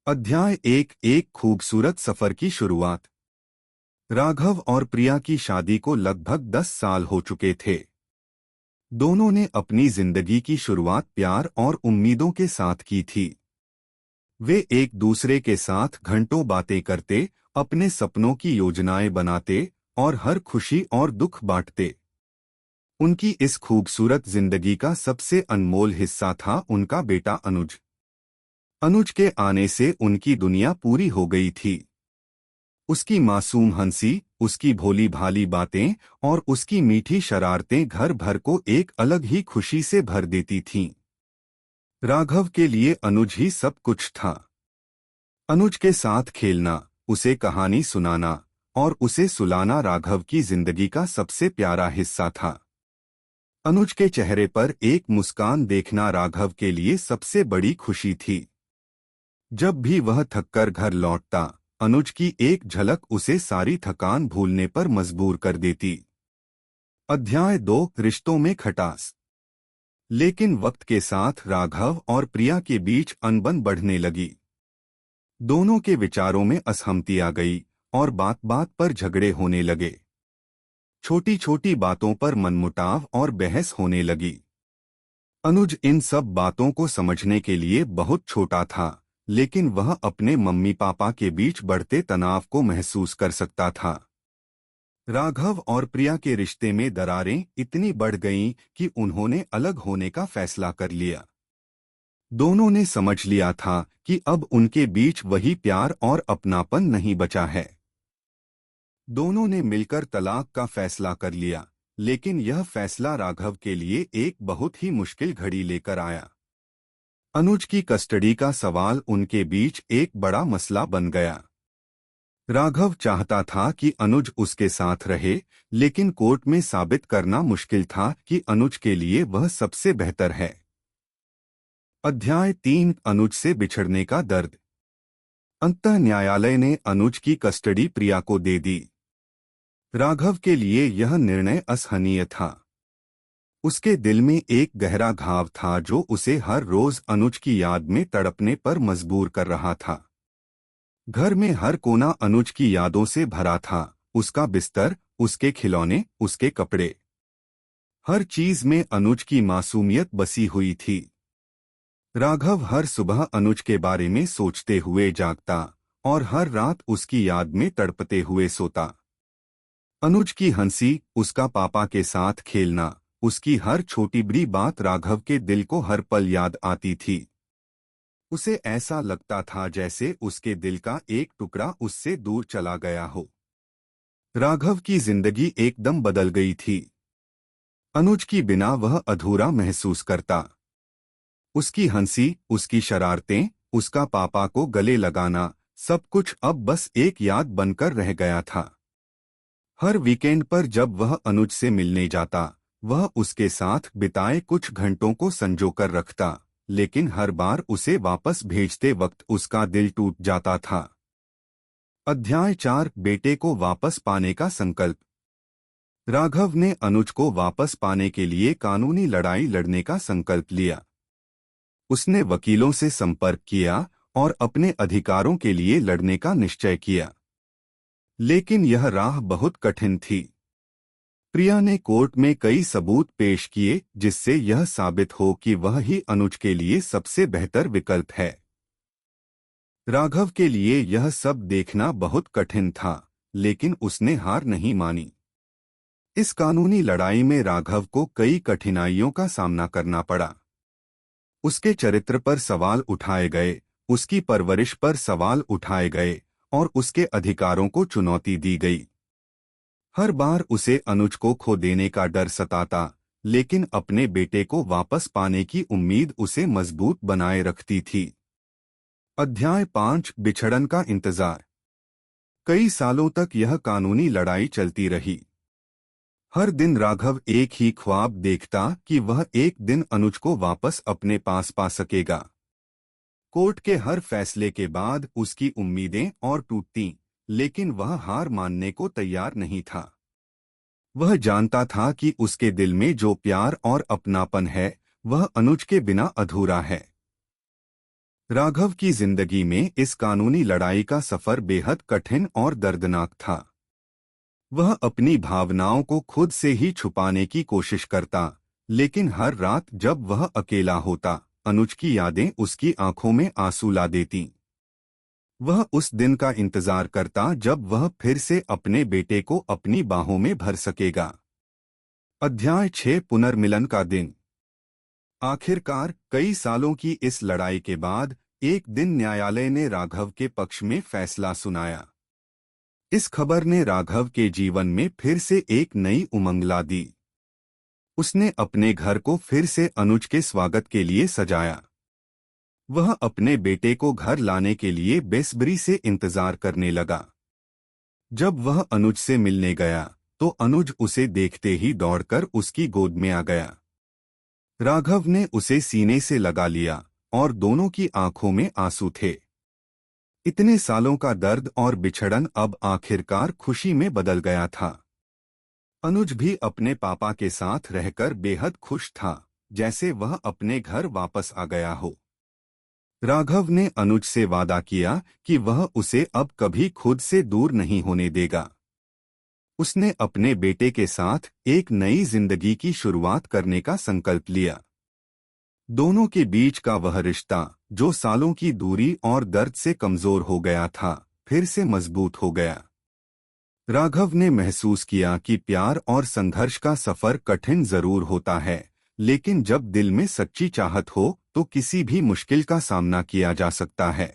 अध्याय एक खूबसूरत सफर की शुरुआत। राघव और प्रिया की शादी को लगभग 10 साल हो चुके थे। दोनों ने अपनी जिंदगी की शुरुआत प्यार और उम्मीदों के साथ की थी। वे एक दूसरे के साथ घंटों बातें करते, अपने सपनों की योजनाएं बनाते और हर खुशी और दुख बांटते। उनकी इस खूबसूरत जिंदगी का सबसे अनमोल हिस्सा था उनका बेटा अनुज। अनुज के आने से उनकी दुनिया पूरी हो गई थी। उसकी मासूम हंसी, उसकी भोली भाली बातें और उसकी मीठी शरारतें घर भर को एक अलग ही खुशी से भर देती थीं। राघव के लिए अनुज ही सब कुछ था। अनुज के साथ खेलना, उसे कहानी सुनाना और उसे सुलाना राघव की जिंदगी का सबसे प्यारा हिस्सा था। अनुज के चेहरे पर एक मुस्कान देखना राघव के लिए सबसे बड़ी खुशी थी। जब भी वह थककर घर लौटता, अनुज की एक झलक उसे सारी थकान भूलने पर मजबूर कर देती। अध्याय 2 रिश्तों में खटास। लेकिन वक्त के साथ राघव और प्रिया के बीच अनबन बढ़ने लगी। दोनों के विचारों में असहमति आ गई और बात बात पर झगड़े होने लगे। छोटी छोटी बातों पर मनमुटाव और बहस होने लगी। अनुज इन सब बातों को समझने के लिए बहुत छोटा था, लेकिन वह अपने मम्मी पापा के बीच बढ़ते तनाव को महसूस कर सकता था। राघव और प्रिया के रिश्ते में दरारें इतनी बढ़ गईं कि उन्होंने अलग होने का फैसला कर लिया। दोनों ने समझ लिया था कि अब उनके बीच वही प्यार और अपनापन नहीं बचा है। दोनों ने मिलकर तलाक का फैसला कर लिया, लेकिन यह फैसला राघव के लिए एक बहुत ही मुश्किल घड़ी लेकर आया। अनुज की कस्टडी का सवाल उनके बीच एक बड़ा मसला बन गया। राघव चाहता था कि अनुज उसके साथ रहे, लेकिन कोर्ट में साबित करना मुश्किल था कि अनुज के लिए वह सबसे बेहतर है। अध्याय 3 अनुज से बिछड़ने का दर्द। अंततः न्यायालय ने अनुज की कस्टडी प्रिया को दे दी। राघव के लिए यह निर्णय असहनीय था। उसके दिल में एक गहरा घाव था जो उसे हर रोज अनुज की याद में तड़पने पर मजबूर कर रहा था। घर में हर कोना अनुज की यादों से भरा था, उसका बिस्तर, उसके खिलौने, उसके कपड़े। हर चीज में अनुज की मासूमियत बसी हुई थी। राघव हर सुबह अनुज के बारे में सोचते हुए जागता और हर रात उसकी याद में तड़पते हुए सोता। अनुज की हंसी, उसका पापा के साथ खेलना, उसकी हर छोटी बड़ी बात राघव के दिल को हर पल याद आती थी। उसे ऐसा लगता था जैसे उसके दिल का एक टुकड़ा उससे दूर चला गया हो। राघव की जिंदगी एकदम बदल गई थी। अनुज की बिना वह अधूरा महसूस करता। उसकी हंसी, उसकी शरारतें, उसका पापा को गले लगाना, सब कुछ अब बस एक याद बनकर रह गया था। हर वीकेंड पर जब वह अनुज से मिलने जाता, वह उसके साथ बिताए कुछ घंटों को संजोकर रखता, लेकिन हर बार उसे वापस भेजते वक्त उसका दिल टूट जाता था। अध्याय 4 बेटे को वापस पाने का संकल्प। राघव ने अनुज को वापस पाने के लिए कानूनी लड़ाई लड़ने का संकल्प लिया। उसने वकीलों से संपर्क किया और अपने अधिकारों के लिए लड़ने का निश्चय किया। लेकिन यह राह बहुत कठिन थी। प्रिया ने कोर्ट में कई सबूत पेश किए जिससे यह साबित हो कि वह ही अनुज के लिए सबसे बेहतर विकल्प है। राघव के लिए यह सब देखना बहुत कठिन था, लेकिन उसने हार नहीं मानी। इस कानूनी लड़ाई में राघव को कई कठिनाइयों का सामना करना पड़ा। उसके चरित्र पर सवाल उठाए गए, उसकी परवरिश पर सवाल उठाए गए और उसके अधिकारों को चुनौती दी गई। हर बार उसे अनुज को खो देने का डर सताता, लेकिन अपने बेटे को वापस पाने की उम्मीद उसे मजबूत बनाए रखती थी। अध्याय 5 बिछड़न का इंतजार। कई सालों तक यह कानूनी लड़ाई चलती रही। हर दिन राघव एक ही ख्वाब देखता कि वह एक दिन अनुज को वापस अपने पास पा सकेगा। कोर्ट के हर फैसले के बाद उसकी उम्मीदें और टूटतीं, लेकिन वह हार मानने को तैयार नहीं था। वह जानता था कि उसके दिल में जो प्यार और अपनापन है, वह अनुज के बिना अधूरा है। राघव की जिंदगी में इस कानूनी लड़ाई का सफर बेहद कठिन और दर्दनाक था। वह अपनी भावनाओं को खुद से ही छुपाने की कोशिश करता, लेकिन हर रात जब वह अकेला होता, अनुज की यादें उसकी आंखों में आंसू ला देतीं। वह उस दिन का इंतजार करता जब वह फिर से अपने बेटे को अपनी बाहों में भर सकेगा। अध्याय 6 पुनर्मिलन का दिन। आखिरकार कई सालों की इस लड़ाई के बाद एक दिन न्यायालय ने राघव के पक्ष में फैसला सुनाया। इस खबर ने राघव के जीवन में फिर से एक नई उमंग ला दी। उसने अपने घर को फिर से अनुज के स्वागत के लिए सजाया। वह अपने बेटे को घर लाने के लिए बेसब्री से इंतजार करने लगा। जब वह अनुज से मिलने गया तो अनुज उसे देखते ही दौड़कर उसकी गोद में आ गया। राघव ने उसे सीने से लगा लिया और दोनों की आंखों में आंसू थे। इतने सालों का दर्द और बिछड़न अब आखिरकार खुशी में बदल गया था। अनुज भी अपने पापा के साथ रहकर बेहद खुश था, जैसे वह अपने घर वापस आ गया हो। राघव ने अनुज से वादा किया कि वह उसे अब कभी खुद से दूर नहीं होने देगा। उसने अपने बेटे के साथ एक नई जिंदगी की शुरुआत करने का संकल्प लिया। दोनों के बीच का वह रिश्ता, जो सालों की दूरी और दर्द से कमजोर हो गया था, फिर से मजबूत हो गया। राघव ने महसूस किया कि प्यार और संघर्ष का सफर कठिन जरूर होता है, लेकिन जब दिल में सच्ची चाहत हो तो किसी भी मुश्किल का सामना किया जा सकता है।